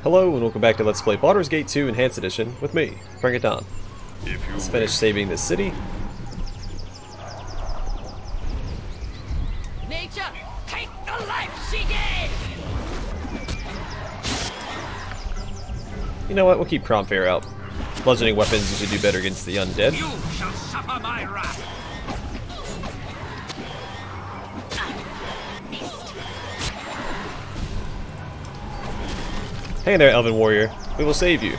Hello and welcome back to Let's Play Baldur's Gate 2 Enhanced Edition with me, Bring It Down. Let's finish saving this city. Nature, take the life she gave! You know what, we'll keep Cromfair out. Bludgeoning weapons usually do better against the undead. You shall suffer my wrath! Hey there, Elven Warrior. We will save you.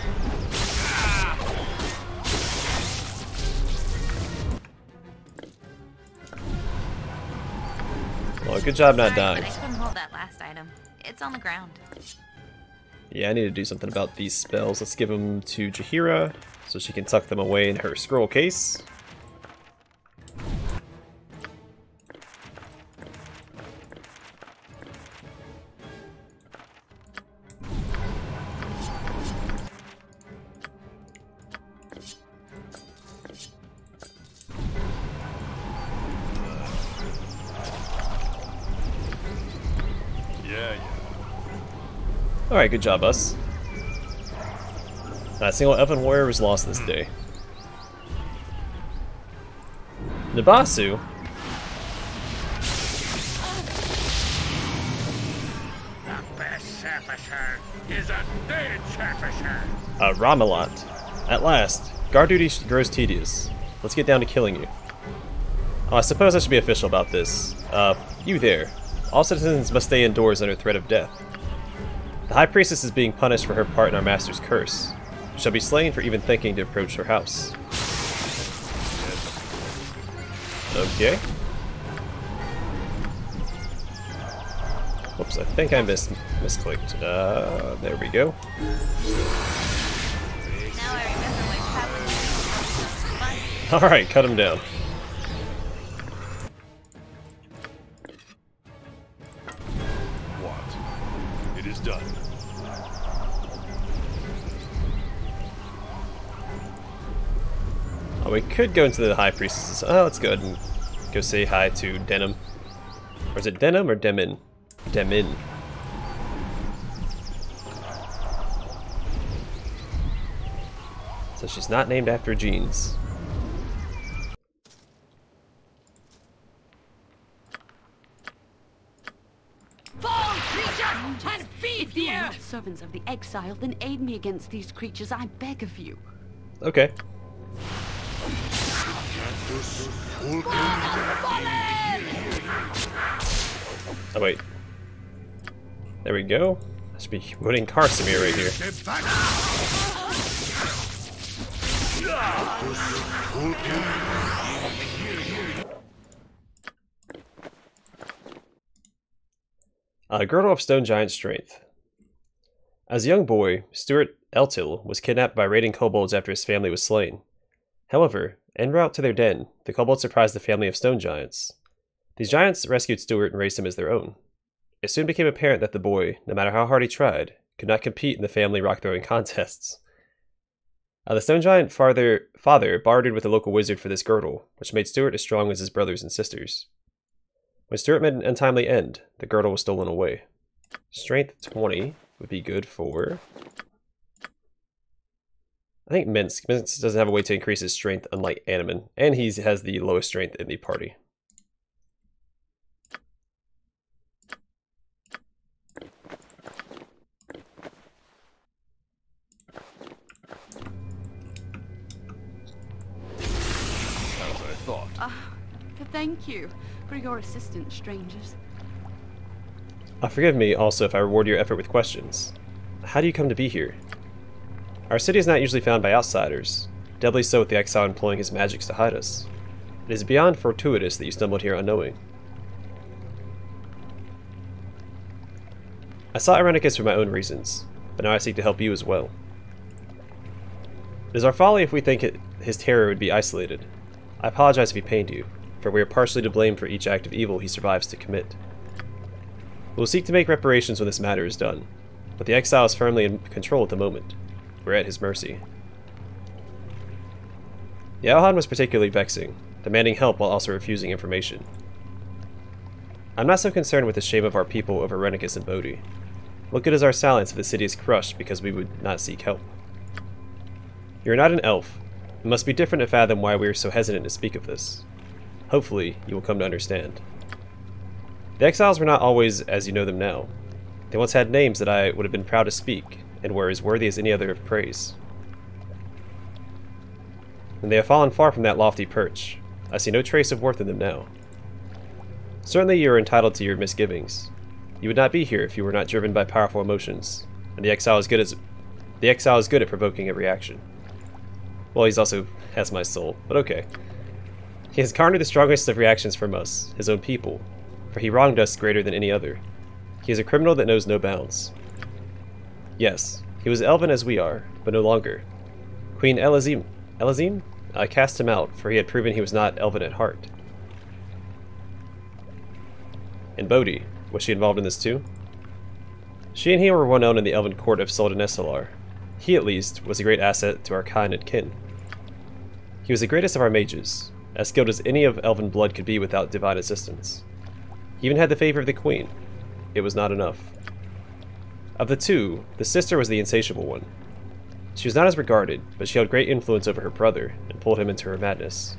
Well, good job not dying. But I couldn't hold that last item. It's on the ground. Yeah, I need to do something about these spells. Let's give them to Jaheira so she can tuck them away in her scroll case. Alright, good job, us. Not a single Elven Warrior was lost this day. Nabasu? The best surfacer is a dead surfacer. A Ramalot. At last. Guard duty grows tedious. Let's get down to killing you. Oh, I suppose I should be official about this. You there. All citizens must stay indoors under threat of death. The High Priestess is being punished for her part in our master's curse. She shall be slain for even thinking to approach her house. Okay. Whoops, I think I misclicked. There we go. Now I remember when Pat was Alright, cut him down. What? It is done. Oh, we could go into the High Priestess. Oh, let's go ahead and go say hi to Denim. Or is it Denim or Demin? Demin. So she's not named after jeans. Fall, creature, and feed If the you are earth! not servants of the exile, then aid me against these creatures, I beg of you. Okay. Oh wait. There we go. I should be putting Karsamir right here. Girdle of Stone Giant Strength. As a young boy, Stuart Eltil was kidnapped by raiding kobolds after his family was slain. However, en route to their den, the kobolds surprised the family of stone giants. These giants rescued Stuart and raised him as their own. It soon became apparent that the boy, no matter how hard he tried, could not compete in the family rock-throwing contests. The stone giant father bartered with the local wizard for this girdle, which made Stuart as strong as his brothers and sisters. When Stuart met an untimely end, the girdle was stolen away. Strength 20 would be good for... I think Minsk. Minsk doesn't have a way to increase his strength, unlike Animan, and he has the lowest strength in the party. As I thought. Thank you for your assistance, strangers. Forgive me also if I reward your effort with questions. How do you come to be here? Our city is not usually found by outsiders, doubly so with the exile employing his magics to hide us. It is beyond fortuitous that you stumbled here unknowing. I sought Irenicus for my own reasons, but now I seek to help you as well. It is our folly if we think his terror would be isolated. I apologize if he pained you, for we are partially to blame for each act of evil he survives to commit. We will seek to make reparations when this matter is done, but the exile is firmly in control at the moment. We're at his mercy. The Alhan was particularly vexing, demanding help while also refusing information. I'm not so concerned with the shame of our people over Irenicus and Bodhi. What good is our silence if the city is crushed because we would not seek help? You are not an elf. It must be different to fathom why we are so hesitant to speak of this. Hopefully, you will come to understand. The exiles were not always as you know them now. They once had names that I would have been proud to speak, and were as worthy as any other of praise. And they have fallen far from that lofty perch. I see no trace of worth in them now. Certainly you are entitled to your misgivings. You would not be here if you were not driven by powerful emotions, and the exile is good at provoking a reaction. Well, he's also has my soul, but okay. He has garnered the strongest of reactions from us, his own people, for he wronged us greater than any other. He is a criminal that knows no bounds. Yes, he was elven as we are, but no longer. Queen Elazim? I cast him out, for he had proven he was not elven at heart. And Bodhi, was she involved in this too? She and he were well known in the elven court of Soldanesalar. He, at least, was a great asset to our kind and kin. He was the greatest of our mages, as skilled as any of elven blood could be without divine assistance. He even had the favor of the queen. It was not enough. Of the two, the sister was the insatiable one. She was not as regarded, but she held great influence over her brother, and pulled him into her madness.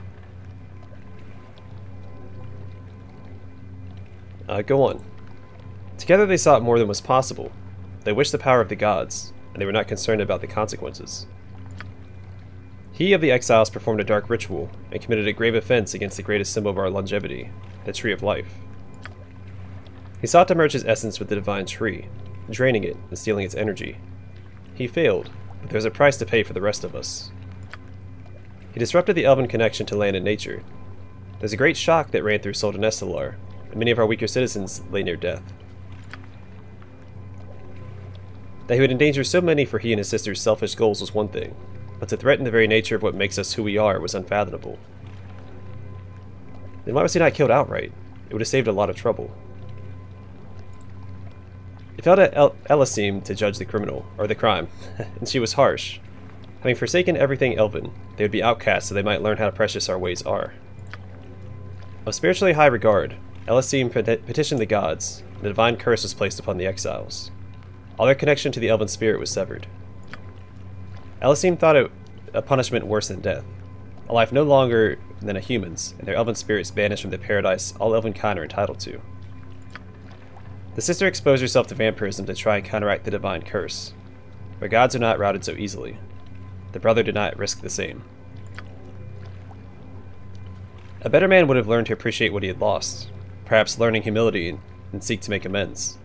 Go on. Together they sought more than was possible. They wished the power of the gods, and they were not concerned about the consequences. He of the exiles performed a dark ritual, and committed a grave offense against the greatest symbol of our longevity, the Tree of Life. He sought to merge his essence with the divine tree, draining it and stealing its energy. He failed, but there was a price to pay for the rest of us. He disrupted the elven connection to land and nature. There's a great shock that ran through Soldanesalar, and many of our weaker citizens lay near death. That he would endanger so many for he and his sister's selfish goals was one thing, but to threaten the very nature of what makes us who we are was unfathomable. Then why was he not killed outright? It would have saved a lot of trouble. It fell to Elasim to judge the criminal, or the crime, and she was harsh. Having forsaken everything elven, they would be outcast so they might learn how precious our ways are. Of spiritually high regard, Elasim petitioned the gods, and a divine curse was placed upon the exiles. All their connection to the elven spirit was severed. Elasim thought it a punishment worse than death, a life no longer than a human's, and their elven spirits banished from the paradise all elven kind are entitled to. The sister exposed herself to vampirism to try and counteract the divine curse, but gods are not routed so easily. The brother did not risk the same. A better man would have learned to appreciate what he had lost, perhaps learning humility and seek to make amends.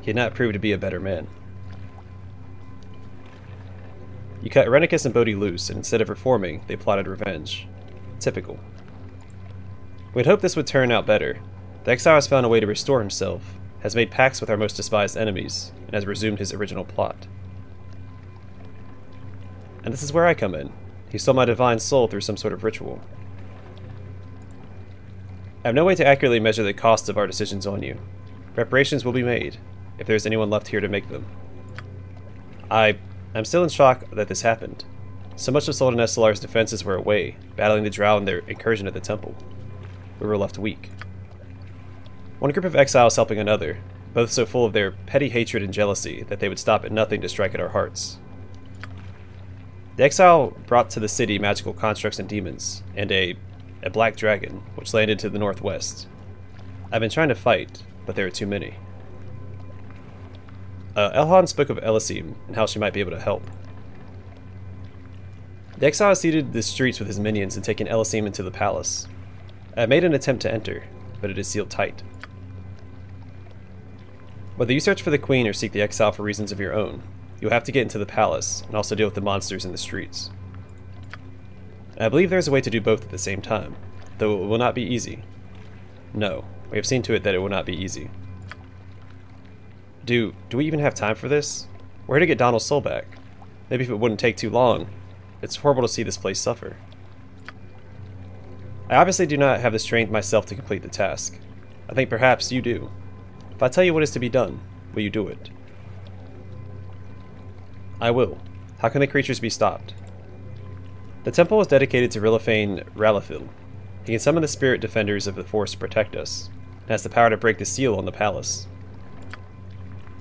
He had not proved to be a better man. You cut Irenicus and Bodhi loose, and instead of reforming, they plotted revenge. Typical. We had hoped this would turn out better. The exile has found a way to restore himself, has made pacts with our most despised enemies, and has resumed his original plot. And this is where I come in. He stole my divine soul through some sort of ritual. I have no way to accurately measure the costs of our decisions on you. Preparations will be made, if there is anyone left here to make them. I'm still in shock that this happened. So much of Soldanesalar's defenses were away, battling the drow in their incursion at the temple. We were left weak. One group of exiles helping another, both so full of their petty hatred and jealousy that they would stop at nothing to strike at our hearts. The exile brought to the city magical constructs and demons, and a black dragon, which landed to the northwest. I've been trying to fight, but there are too many. Elhan spoke of Elasim and how she might be able to help. The exile seeded the streets with his minions and taken Elasim into the palace. I made an attempt to enter, but it is sealed tight. Whether you search for the queen or seek the exile for reasons of your own, you'll have to get into the palace and also deal with the monsters in the streets. I believe there is a way to do both at the same time, though it will not be easy. No, we have seen to it that it will not be easy. Do we even have time for this? We're here to get Donald's soul back. Maybe if it wouldn't take too long. It's horrible to see this place suffer. I obviously do not have the strength myself to complete the task. I think perhaps you do. If I tell you what is to be done, will you do it? I will. How can the creatures be stopped? The temple is dedicated to Rillifane Rallifil. He can summon the spirit defenders of the force to protect us, and has the power to break the seal on the palace.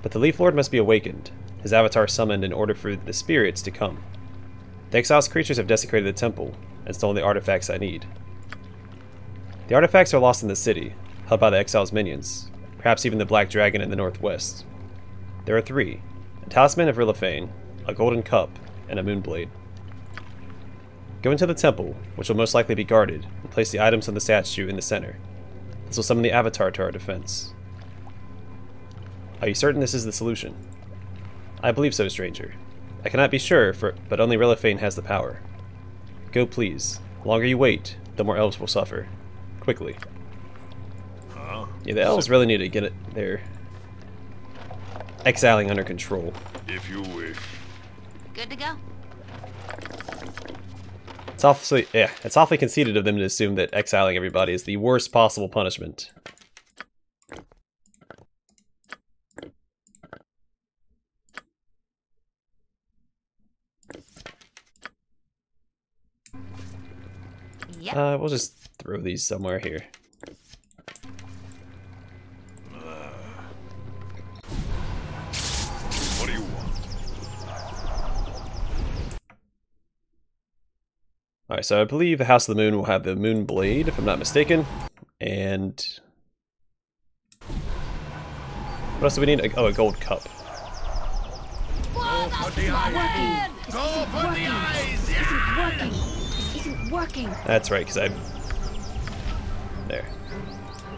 But the Leaf Lord must be awakened, his avatar summoned in order for the spirits to come. The exiled creatures have desecrated the temple and stolen the artifacts I need. The artifacts are lost in the city, held by the exile's minions, perhaps even the Black Dragon in the northwest. There are 3, a Talisman of Rillifane, a golden cup, and a moonblade. Go into the temple, which will most likely be guarded, and place the items on the statue in the center. This will summon the avatar to our defense. Are you certain this is the solution? I believe so, stranger. I cannot be sure, but only Rillifane has the power. Go, please. The longer you wait, the more elves will suffer. Quickly. Yeah, the elves really need to get their exiling under control. If you wish. Good to go. It's awfully conceited of them to assume that exiling everybody is the worst possible punishment. Yep. We'll just throw these somewhere here. What do you want? Alright, so I believe the House of the Moon will have the Moon Blade, if I'm not mistaken. And what else do we need? Oh, a gold cup. Go for the eyes! Go for the eyes! Working. This isn't working. That's right, because I... There.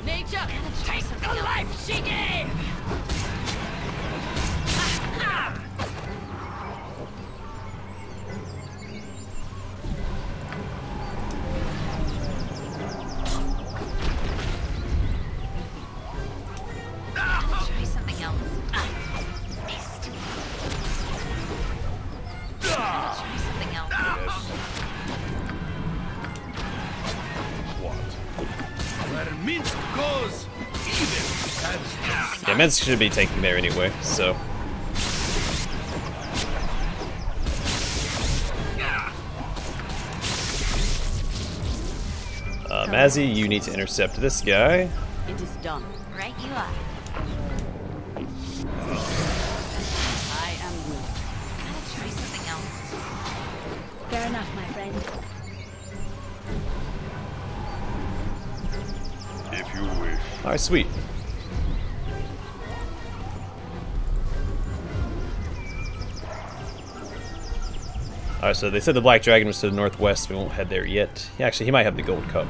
Nature, take the life she gave! Try something else. Missed. Try something else. Where mint goes, even stands. Yeah, Meds should be taking there anyway, so... Mazzy, you need to intercept this guy. It is done. Right you are. I am good. Gotta try something else. Fair enough, my friend. If you wish. Alright, sweet. Alright, so they said the Black Dragon was to the northwest. We won't head there yet. Yeah, actually, he might have the gold cup.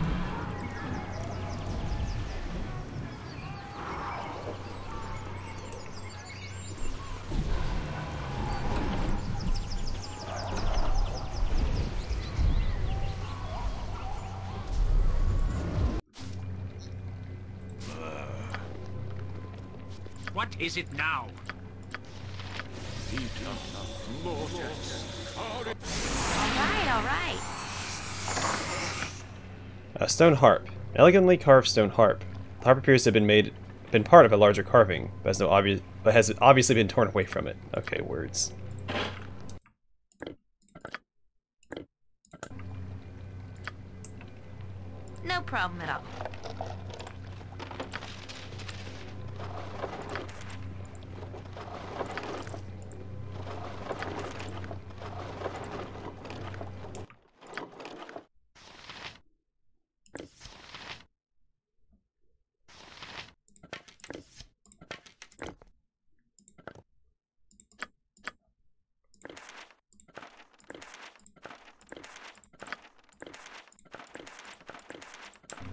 What is it now? Alright. A stone harp. An elegantly carved stone harp. The harp appears to have been part of a larger carving, but has obviously been torn away from it. Okay, words. No problem at all.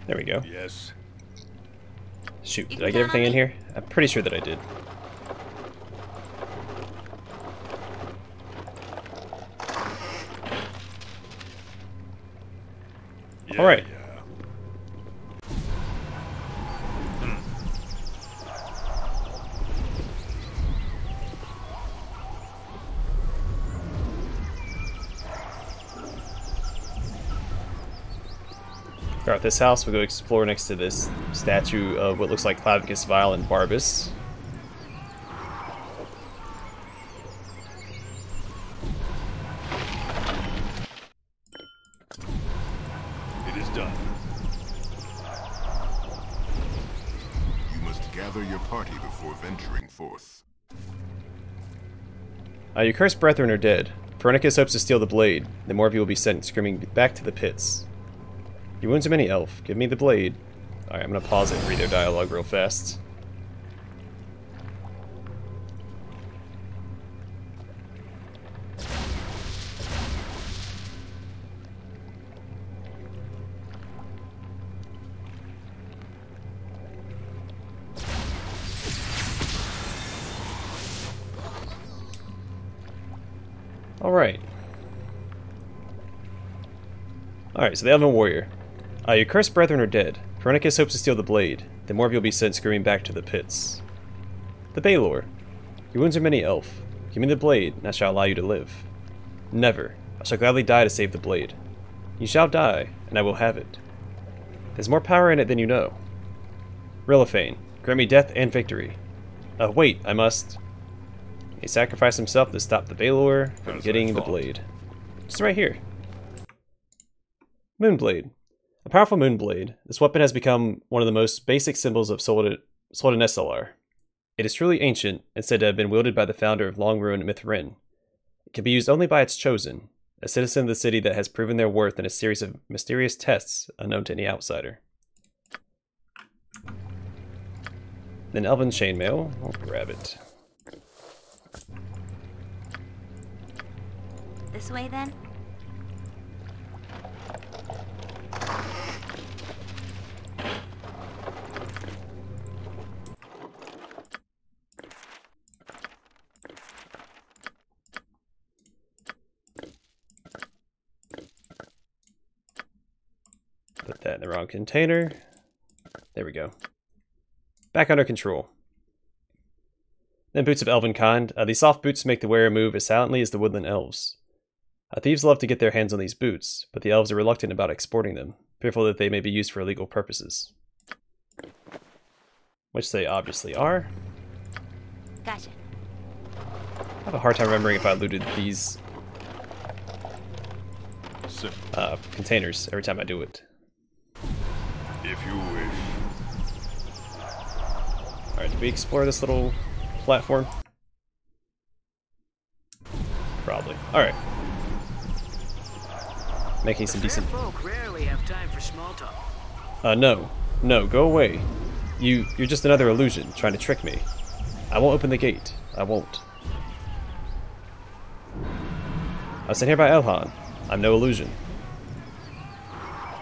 There we go. Yes. Shoot, You did I can get count everything on in me. here? I'm pretty sure that I did. Yeah, Alright. yeah. Start with this house. We'll go explore next to this statue of what looks like Clavicus, Vile, and Barbus. It is done. You must gather your party before venturing forth. Your cursed brethren are dead. Irenicus hopes to steal the blade. The more of you will be sent screaming back to the pits. Your wounds are many, elf. Give me the blade. Alright, I'm gonna pause it and read their dialogue real fast. Alright. Alright, so the Elven Warrior. Your cursed brethren are dead. Irenicus hopes to steal the blade. The more of you will be sent screaming back to the pits. The Baldur. Your wounds are many, elf. Give me the blade, and I shall allow you to live. Never. I shall gladly die to save the blade. You shall die, and I will have it. There's more power in it than you know. Rillifane. Grant me death and victory. Wait, I must... He sacrificed himself to stop the Baldur from getting the blade. Just right here. Moonblade. A powerful moonblade, this weapon has become one of the most basic symbols of Soldan SLR. It is truly ancient, and said to have been wielded by the founder of long-ruined Mithrin. It can be used only by its chosen, a citizen of the city that has proven their worth in a series of mysterious tests unknown to any outsider. Then Elven Chainmail, I'll grab it. This way then? Put that in the wrong container. There we go. Back under control. Then boots of elven kind. These soft boots make the wearer move as silently as the woodland elves. Thieves love to get their hands on these boots, but the elves are reluctant about exporting them, fearful that they may be used for illegal purposes. Which they obviously are. Gotcha. I have a hard time remembering if I looted these containers every time I do it. If you wish. Alright, did we explore this little platform? Probably. Alright. Making some decent... Folk rarely have time for small talk. No. No, go away. You're just another illusion, trying to trick me. I won't open the gate. I won't. I was sent here by Elhan. I'm no illusion.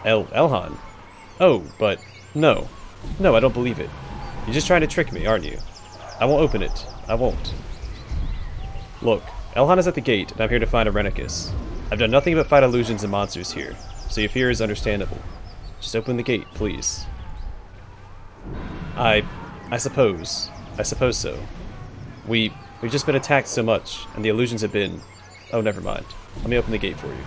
Elhan? Oh, but... No. No, I don't believe it. You're just trying to trick me, aren't you? I won't open it. I won't. Look, Elhan is at the gate, and I'm here to find Irenicus. I've done nothing but fight illusions and monsters here, so your fear is understandable. Just open the gate, please. I suppose. I suppose so. We've just been attacked so much, and the illusions have been... Oh, never mind. Let me open the gate for you.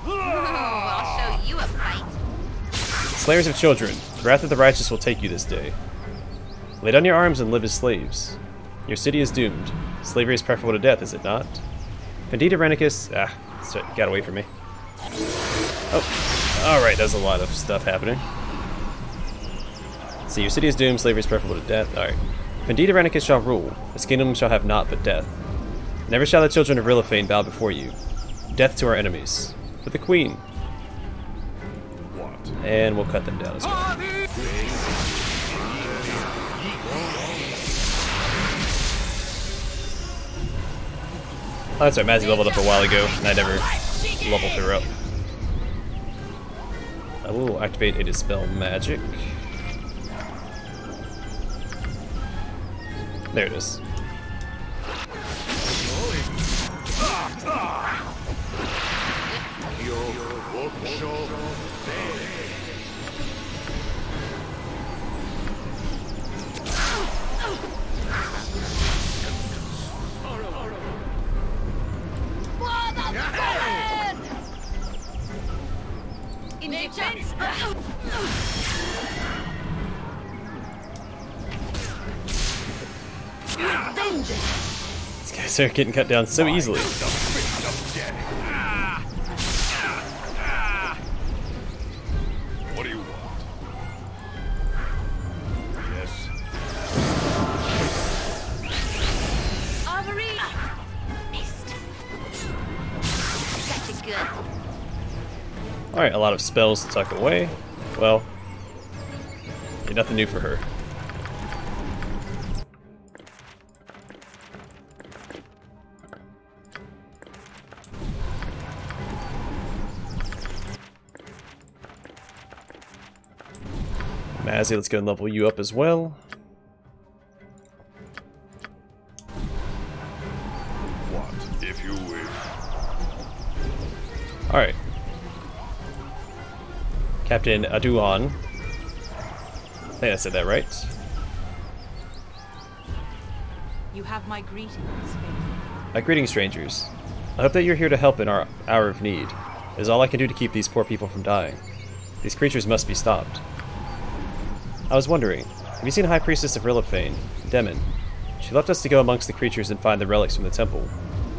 I'll show you a fight. Slayers of children, the wrath of the righteous will take you this day. Lay down your arms and live as slaves. Your city is doomed. Slavery is preferable to death, is it not? Indeed, Irenicus... got away from me. Oh, alright, there's a lot of stuff happening. See, your city is doomed, slavery is preferable to death. Alright. Indeed, Irenicus shall rule. His kingdom shall have naught but death. Never shall the children of Rillifane bow before you. Death to our enemies. For the queen. What? And we'll cut them down as well. Oh, that's right, Mazzy leveled up a while ago, and I never leveled her up. I will activate a Dispel Magic. There it is. These guys are getting cut down so easily. What do you want? Yes. Alright, a lot of spells to tuck away. Well, yeah, nothing new for her. Mazzy, let's go and level you up as well. What if you wish? Alright. Captain Aduan. I think I said that right. You have my greetings, faithful. My greetings, strangers. I hope that you're here to help in our hour of need. It is all I can do to keep these poor people from dying. These creatures must be stopped. I was wondering, have you seen High Priestess of Rillifane, Demon? She left us to go amongst the creatures and find the relics from the temple.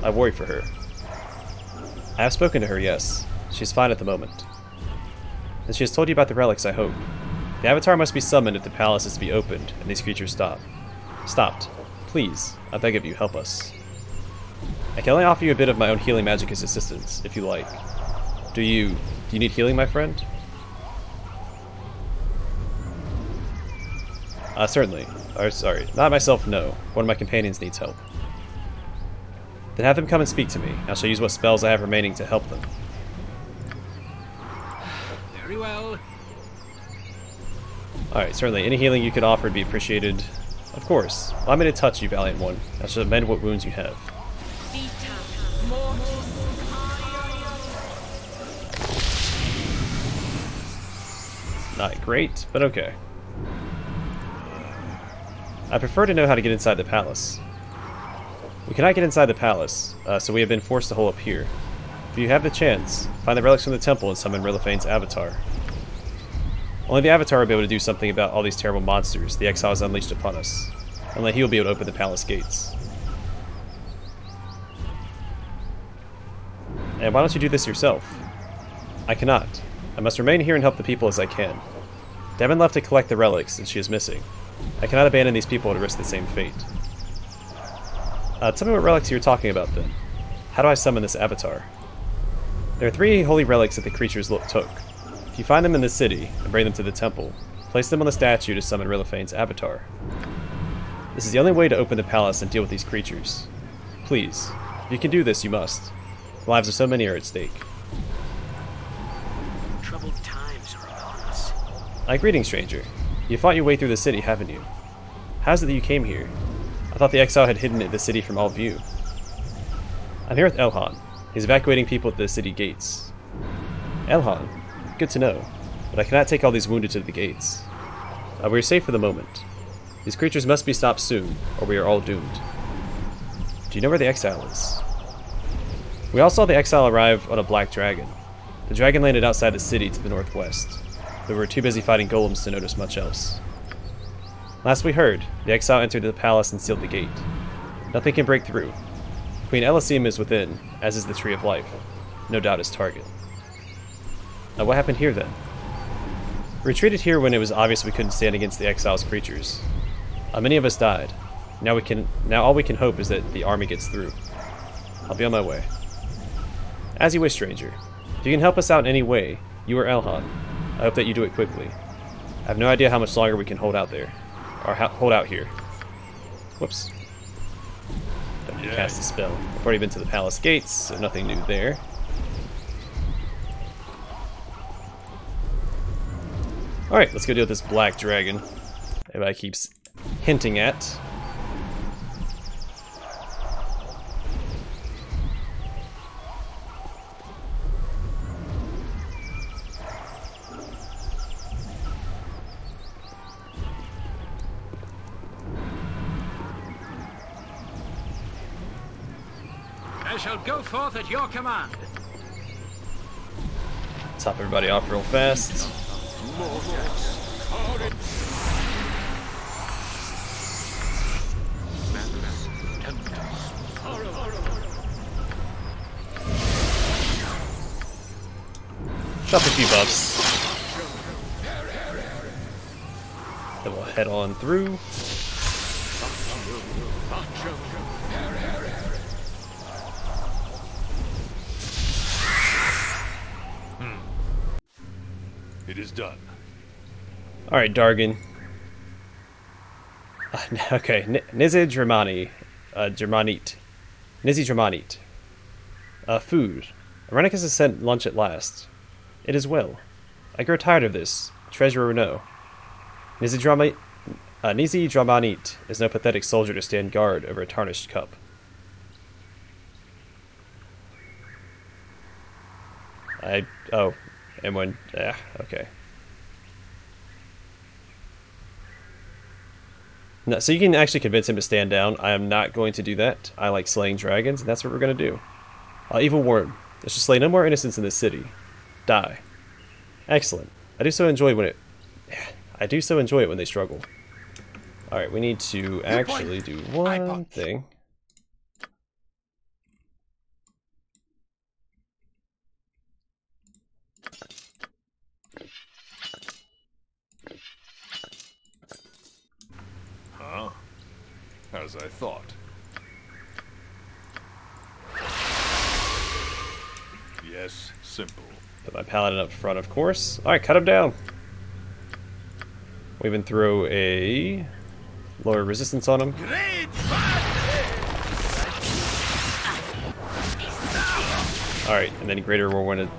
I worry for her. I have spoken to her, yes. She's fine at the moment. And she has told you about the relics, I hope. The Avatar must be summoned if the palace is to be opened and these creatures stopped. Please, I beg of you, help us. I can only offer you a bit of my own healing magic as assistance, if you like. Do you need healing, my friend? Certainly. Sorry, not myself, no. One of my companions needs help. Then have them come and speak to me. I shall use what spells I have remaining to help them. Very well. Alright, certainly. Any healing you could offer would be appreciated. Of course. Allow me to touch you, valiant one. I shall mend what wounds you have. Not great, but okay. I prefer to know how to get inside the palace. We cannot get inside the palace, so we have been forced to hole up here. If you have the chance, find the relics from the temple and summon Rilifane's avatar. Only the avatar will be able to do something about all these terrible monsters the exiles unleashed upon us. Only he will be able to open the palace gates. And why don't you do this yourself? I cannot. I must remain here and help the people as I can. Devon left to collect the relics, and she is missing. I cannot abandon these people to risk the same fate. Tell me what relics you're talking about, then. How do I summon this avatar? There are 3 holy relics that the creatures took. If you find them in the city, and bring them to the temple, place them on the statue to summon Rilifane's avatar. This is the only way to open the palace and deal with these creatures. Please, if you can do this, you must. The lives of so many are at stake. Troubled times are upon us. Greeting, stranger. You fought your way through the city, haven't you? How's it that you came here? I thought the exile had hidden the city from all view. I'm here with Elhan. He's evacuating people at the city gates. Elhan? Good to know, but I cannot take all these wounded to the gates. We are safe for the moment. These creatures must be stopped soon, or we are all doomed. Do you know where the exile is? We all saw the exile arrive on a black dragon. The dragon landed outside the city to the northwest. We were too busy fighting golems to notice much else. Last we heard, the exile entered the palace and sealed the gate. Nothing can break through. Queen Elysium is within, as is the Tree of Life. No doubt his target. Now what happened here then? We retreated here when it was obvious we couldn't stand against the exile's creatures. Many of us died. Now all we can hope is that the army gets through. I'll be on my way. As you wish, stranger. If you can help us out in any way, you or Elhan, I hope that you do it quickly. I have no idea how much longer we can hold out there. Or hold out here. Whoops. Don't need to cast the spell. I've already been to the palace gates, so nothing new there. Alright, let's go deal with this black dragon. Everybody keeps hinting at. I shall go forth at your command. Top everybody off real fast. Drop a few buffs. Then we'll head on through. It is done. Alright, Dargan. Okay, Nizidramanii'yt. Nizidramanii'yt. Food. Irenicus has sent lunch at last. It is well. I grow tired of this, treasurer or no. Nizidramanii'yt is no pathetic soldier to stand guard over a tarnished cup. Oh, and when, okay. No, so you can actually convince him to stand down. I am not going to do that. I like slaying dragons, and that's what we're going to do. Evil word. There should slay no more innocents in this city. Die. Excellent. I do so enjoy when they struggle. Alright, we need to actually do one thing. Huh? As I thought. Yes, simple. Put my paladin up front, of course. Alright, cut him down. We even throw a lower resistance on him. Alright, and then greater whirlwind.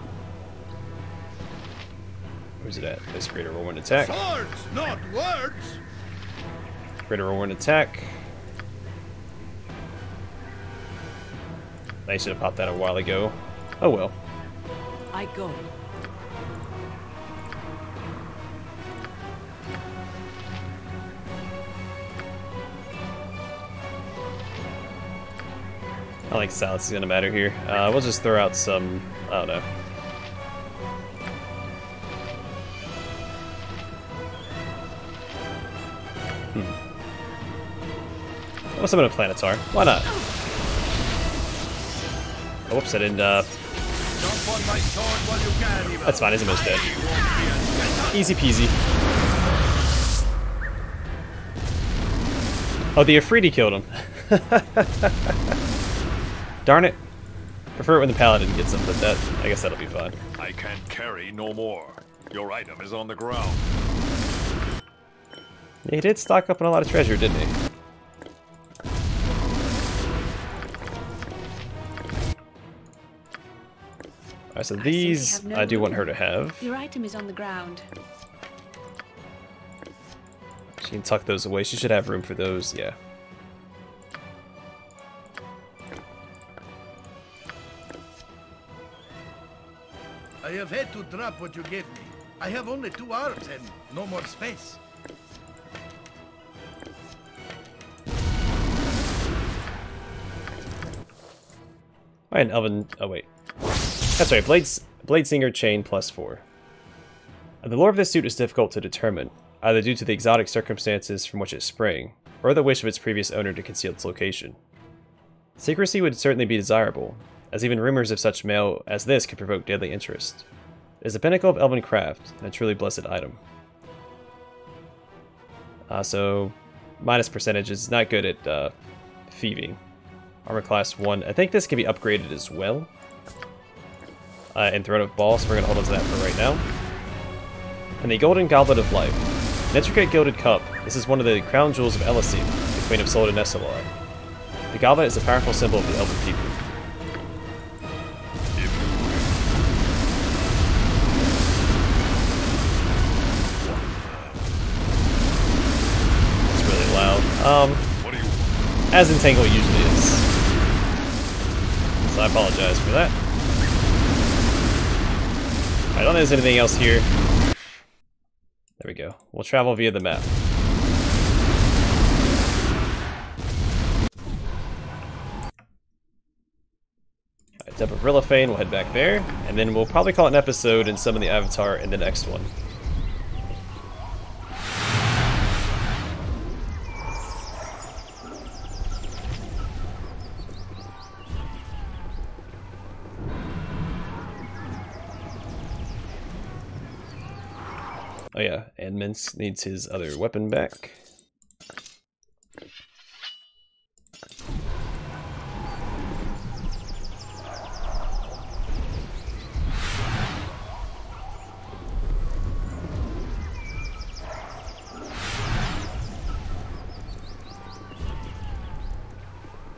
Where's it at? There's greater whirlwind attack. Swords, not words. Greater whirlwind attack. I should have popped that a while ago. Oh well. I go. I don't think silence is gonna matter here. We'll just throw out some, I don't know. I'll summon a Planetar. Why not? Oh, whoops, I didn't, That's fine, he's almost dead. Easy peasy. Oh, the Afridi killed him. Darn it. Prefer it when the paladin gets him, but that, I guess that'll be fine. I can't carry no more. Your item is on the ground. Yeah, he did stock up on a lot of treasure, didn't he? Alright, so these I do want her to have. Your item is on the ground. She can tuck those away. She should have room for those, yeah. I have had to drop what you gave me. I have only 2 arms and no more space. Alright, Elven. Oh, wait. That's right, Bladesinger chain +4. The lore of this suit is difficult to determine, either due to the exotic circumstances from which it sprang, or the wish of its previous owner to conceal its location. Secrecy would certainly be desirable, as even rumors of such mail as this could provoke deadly interest. It is the pinnacle of elven craft, and a truly blessed item. So, minus percentage is not good at thieving. Armor class 1. I think this can be upgraded as well. In Throne of Bhaal, so we're going to hold on to that for right now. And the Golden Goblet of Life. An intricate gilded cup. This is one of the crown jewels of Elisine, the Queen of Soul and Nesselar. The goblet is a powerful symbol of the elven people. It's really loud. As Entangle usually is. So I apologize for that. I don't think there's anything else here. There we go. We'll travel via the map. Alright, Temple of Rillifane, we'll head back there. And then we'll probably call it an episode and summon the Avatar in the next one. Oh yeah, and Mince needs his other weapon back.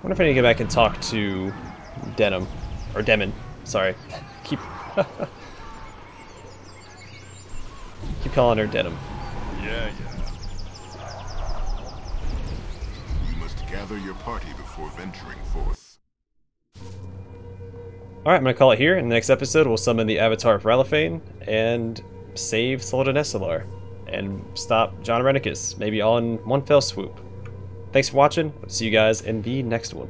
wonder if I need to get back and talk to Denim. Or Demon. Sorry. Keep calling her Denim. Yeah. You must gather your party before venturing forth. Alright, I'm going to call it here. In the next episode, we'll summon the Avatar of Rillifane and save Soldan Estelar. And stop John Irenicus, maybe all in one fell swoop. Thanks for watching. See you guys in the next one.